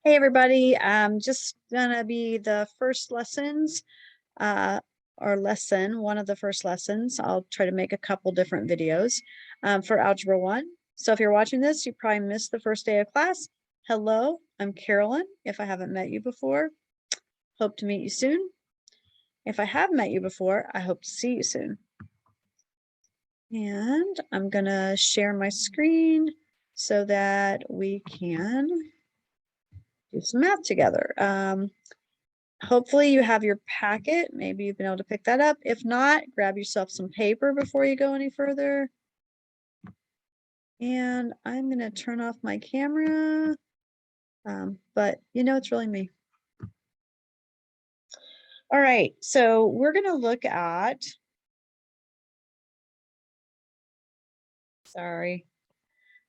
Hey everybody, just gonna be the first lessons, or one of the first lessons. I'll try to make a couple different videos for Algebra 1. So if you're watching this, you probably missed the first day of class. Hello, I'm Carolyn. If I haven't met you before, hope to meet you soon. If I have met you before, I hope to see you soon. And I'm gonna share my screen so that we can do some math together. Hopefully you have your packet. Maybe you've been able to pick that up. If not, grab yourself some paper before you go any further. And I'm going to turn off my camera. But it's really me. All right, so we're going to look at, we're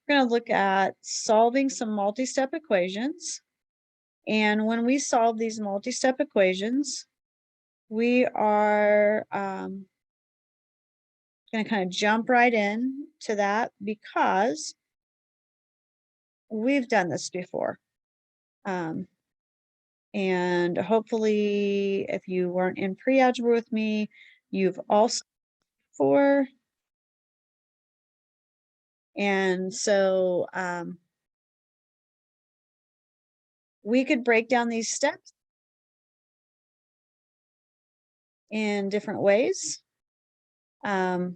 going to look at solving some multi-step equations. And when we solve these multi-step equations, we are going to kind of jump right in to that because we've done this before. And hopefully, if you weren't in pre-algebra with me, you've also before. And so we could break down these steps in different ways. All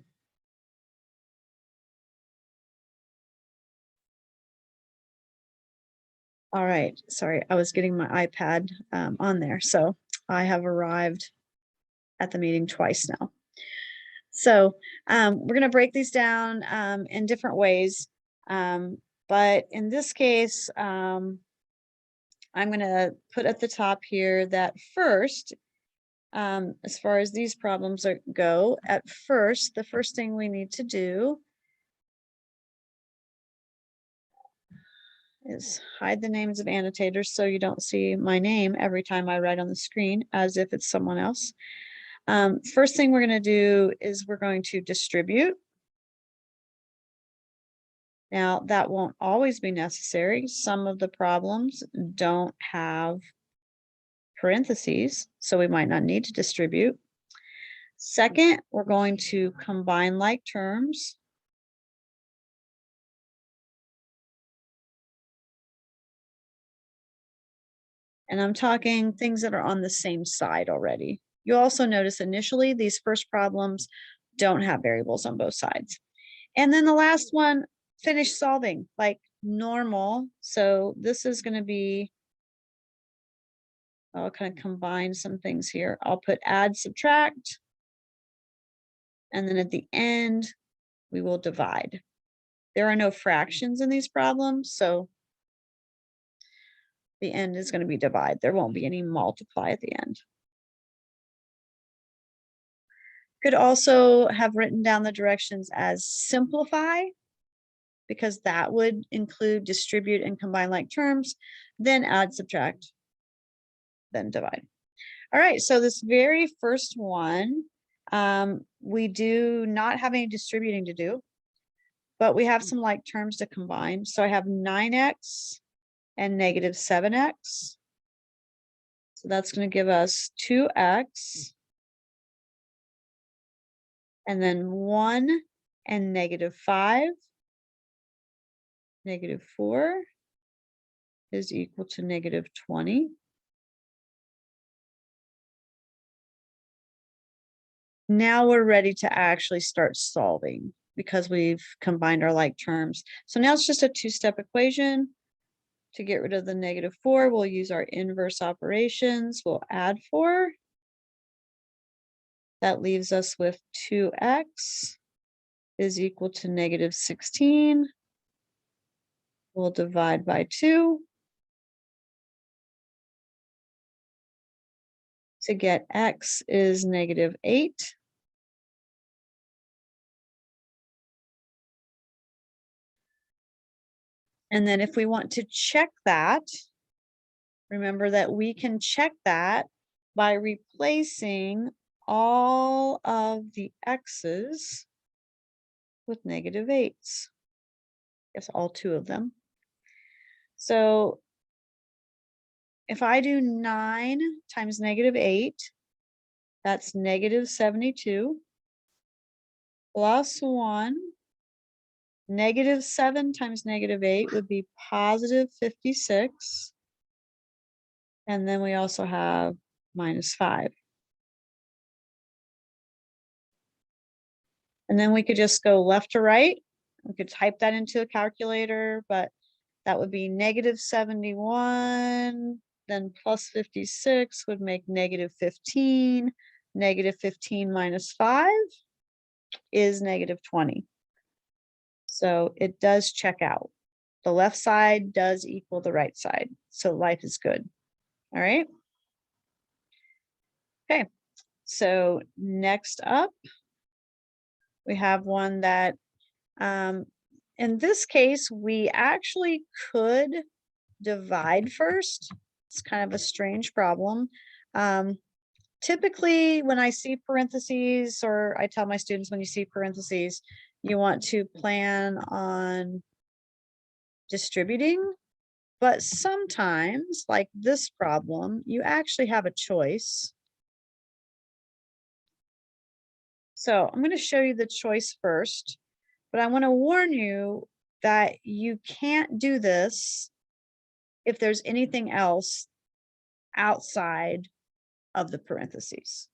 right, sorry, I was getting my iPad on there. So I have arrived at the meeting twice now. So we're going to break these down in different ways. But in this case, I'm going to put at the top here that first, as far as these problems go, at first, the first thing we need to do is hide the names of annotators so you don't see my name every time I write on the screen as if it's someone else. First thing we're going to do is we're going to distribute. Now, that won't always be necessary. Some of the problems don't have parentheses, so we might not need to distribute. Second, we're going to combine like terms. And I'm talking things that are on the same side already. You'll also notice initially these first problems don't have variables on both sides. And then the last one, finish solving like normal. So this is going to be, I'll kind of combine some things here. I'll put add, subtract. And then at the end, we will divide. There are no fractions in these problems, so the end is going to be divide. There won't be any multiply at the end. Could also have written down the directions as simplify, because that would include distribute and combine like terms, then add, subtract, then divide. All right, so this very first one, we do not have any distributing to do, but we have some like terms to combine. So I have 9x and negative 7x. So that's going to give us 2x. And then 1 and negative 5. Negative 4 is equal to negative 20. Now we're ready to actually start solving because we've combined our like terms. So now it's just a two-step equation. To get rid of the negative 4, we'll use our inverse operations. We'll add 4. That leaves us with 2x is equal to negative 16. We'll divide by 2 to get x is negative 8. And then if we want to check that, remember that we can check that by replacing all of the x's with negative 8s. I guess all 2 of them. So if I do 9 times -8, that's -72 plus 1. -7 times -8 would be +56. And then we also have -5. And then we could just go left to right. We could type that into a calculator, but that would be -71, then +56 would make -15. -15 minus 5 is -20. So it does check out. The left side does equal the right side. So life is good. All right. Okay. So next up, we have one that, in this case, we actually could divide first. It's kind of a strange problem. Typically, when I see parentheses, or I tell my students, when you see parentheses, you want to plan on distributing. But sometimes, like this problem, you actually have a choice. So I'm going to show you the choice first, but I want to warn you that you can't do this if there's anything else outside of the parentheses.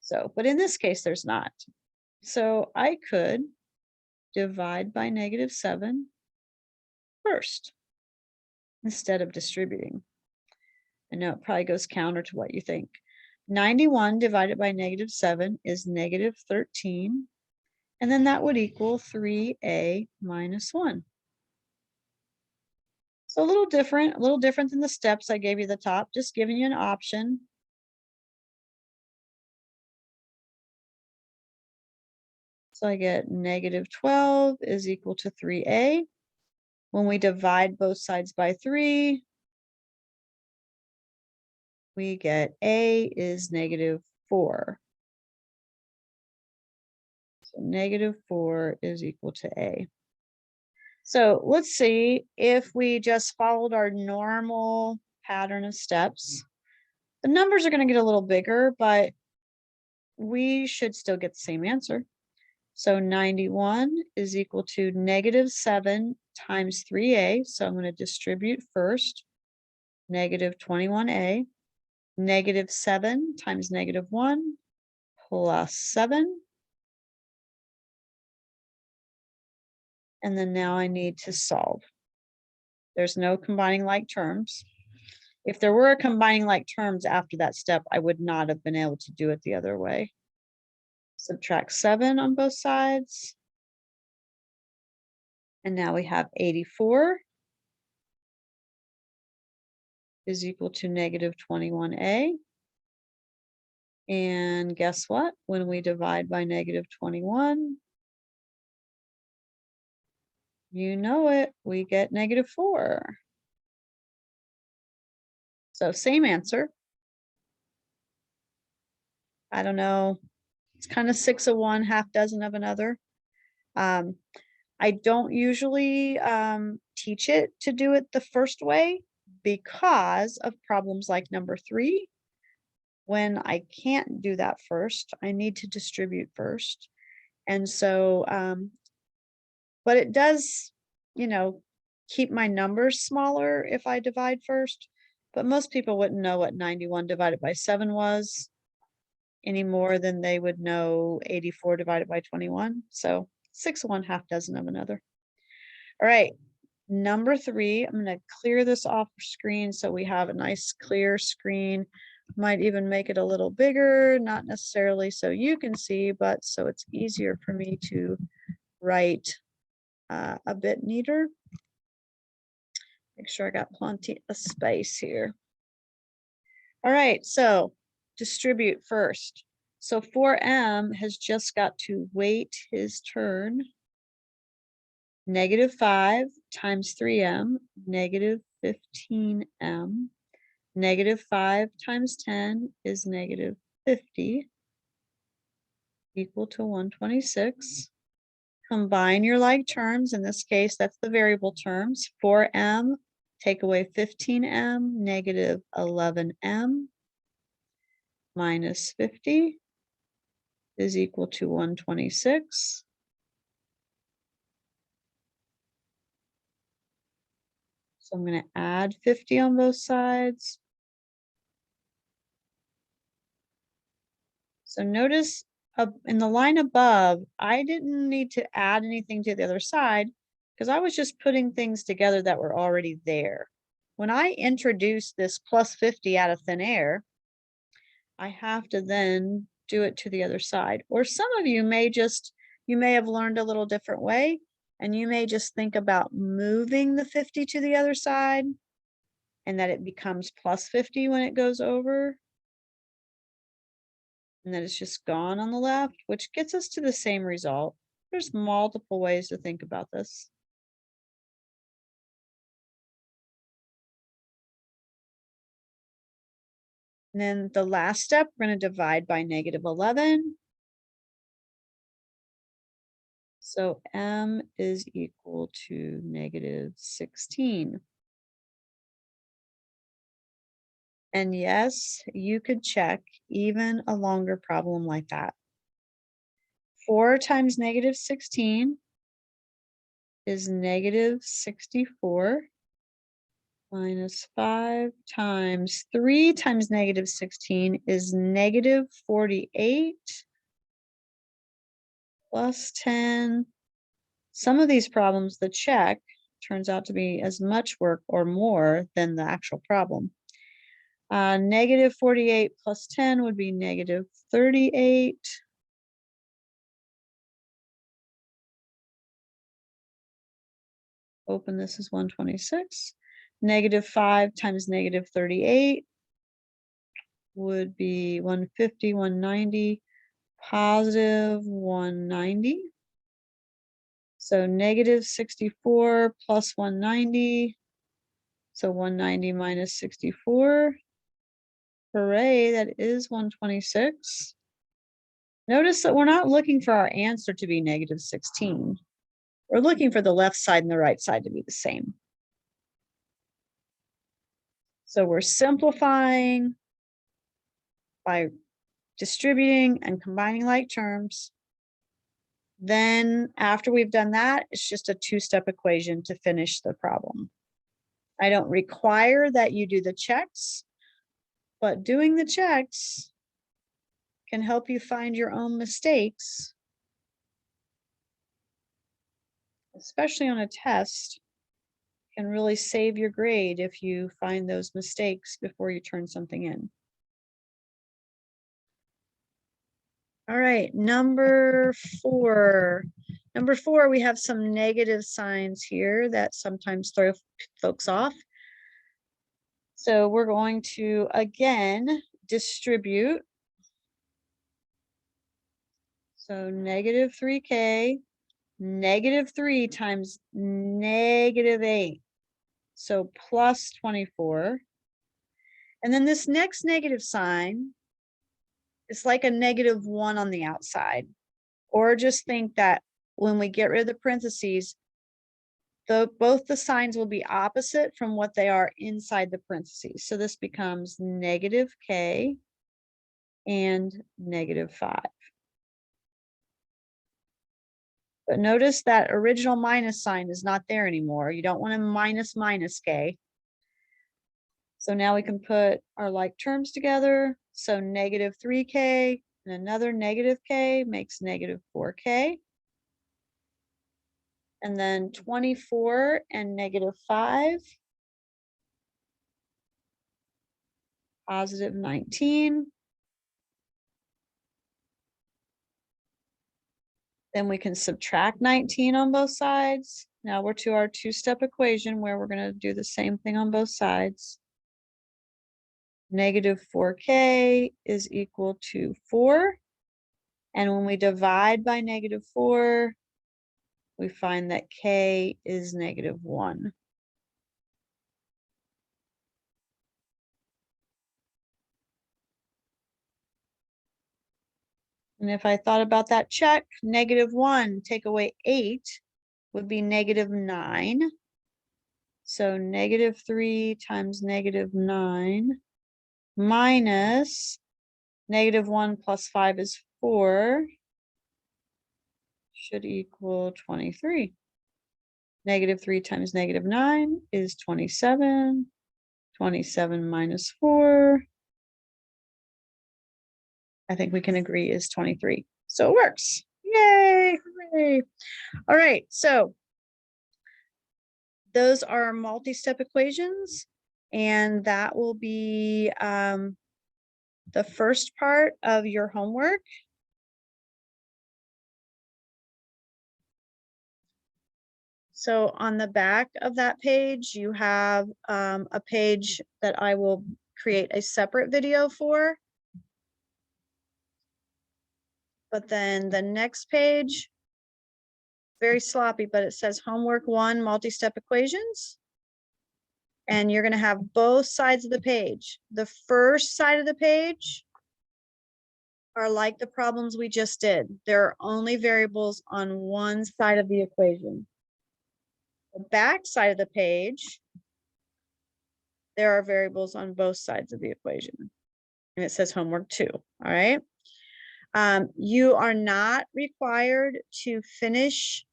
So, but in this case, there's not. So I could divide by -7 first instead of distributing. I know it probably goes counter to what you think. 91 divided by -7 is -13. And then that would equal 3a minus 1. So a little different than the steps I gave you at the top, just giving you an option. So I get -12 is equal to 3a. When we divide both sides by 3, we get a is -4. So -4 is equal to a. So let's see if we just followed our normal pattern of steps. The numbers are going to get a little bigger, but we should still get the same answer. So 91 is equal to -7 times 3a. So I'm going to distribute first. -21a. -7 times -1 plus 7. And then now I need to solve. There's no combining like terms. If there were a combining like terms after that step, I would not have been able to do it the other way. Subtract 7 on both sides. And now we have 84 is equal to -21a. And guess what? When we divide by -21, you know it, we get -4. So same answer. I don't know. It's kind of 6 of one, half dozen of another. I don't usually teach it to do it the first way because of problems like number 3. When I can't do that first, I need to distribute first. And so, but it does, keep my numbers smaller if I divide first. But most people wouldn't know what 91 divided by 7 was any more than they would know 84 divided by 21. So 6 of one, half dozen of another. All right, number 3, I'm going to clear this off screen so we have a nice clear screen. Might even make it a little bigger, not necessarily so you can see, but so it's easier for me to write a bit neater. Make sure I got plenty of space here. All right, so distribute first. So 4m has just got to wait his turn. -5 times 3m, -15m. -5 times 10 is -50, equal to 126. Combine your like terms. In this case, that's the variable terms. 4m take away 15m, negative 11m minus 50 is equal to 126. So I'm going to add 50 on both sides. So notice in the line above, I didn't need to add anything to the other side because I was just putting things together that were already there. When I introduce this plus 50 out of thin air, I have to then do it to the other side. Or some of you may have learned a little different way, and you may just think about moving the 50 to the other side and that it becomes plus 50 when it goes over. And then it's just gone on the left, which gets us to the same result. There's multiple ways to think about this. And then the last step, we're going to divide by negative 11. So m is equal to negative 16. And yes, you could check even a longer problem like that. 4 times negative 16 is negative 64. Minus 5 times 3 times negative 16 is negative 48 plus 10. Some of these problems, the check turns out to be as much work or more than the actual problem. Negative 48 plus 10 would be negative 38. Open this is 126. Negative 5 times negative 38 would be 150, 190, positive 190. So negative 64 plus 190. So 190 minus 64. Hooray, that is 126. Notice that we're not looking for our answer to be negative 16. We're looking for the left side and the right side to be the same. So we're simplifying by distributing and combining like terms. Then after we've done that, it's just a two-step equation to finish the problem. I don't require that you do the checks, but doing the checks can help you find your own mistakes, especially on a test. Can really save your grade if you find those mistakes before you turn something in. All right, number 4. Number 4, we have some negative signs here that sometimes throw folks off. So we're going to, again, distribute. So negative 3k, negative 3 times negative 8. So plus 24. And then this next negative sign, it's like a negative 1 on the outside. Or just think that when we get rid of the parentheses, both the signs will be opposite from what they are inside the parentheses. So this becomes negative k and negative 5. But notice that original minus sign is not there anymore. You don't want to minus minus k. So now we can put our like terms together. So negative 3k and another negative k makes negative 4k. And then 24 and negative 5, positive 19. Then we can subtract 19 on both sides. Now we're to our two-step equation where we're going to do the same thing on both sides. Negative 4k is equal to 4. And when we divide by negative 4, we find that k is negative 1. And if I thought about that check, negative 1 take away 8 would be negative 9. So -3 times -9 minus -1 plus 5 is 4 should equal 23. -3 times -9 is 27. 27 minus 4, I think we can agree, is 23. So it works. Yay! Hooray! All right, so those are multi-step equations, and that will be the first part of your homework. So on the back of that page, you have a page that I will create a separate video for. But then the next page, very sloppy, but it says homework 1, multi-step equations. And you're going to have both sides of the page. The first side of the page are like the problems we just did. There are only variables on one side of the equation. The back side of the page, there are variables on both sides of the equation. And it says homework 2. All right. You are not required to finish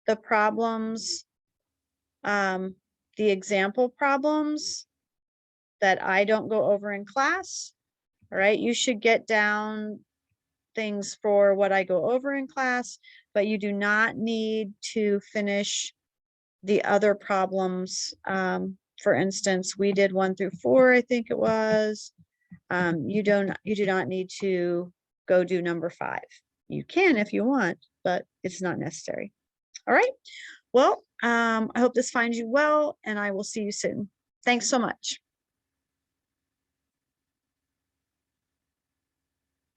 the problems, the example problems that I don't go over in class. All right, you should get down things for what I go over in class, but you do not need to finish the other problems. For instance, we did 1 through 4, I think it was. You do not need to go do number 5. You can if you want, but it's not necessary. All right. Well, I hope this finds you well, and I will see you soon. Thanks so much.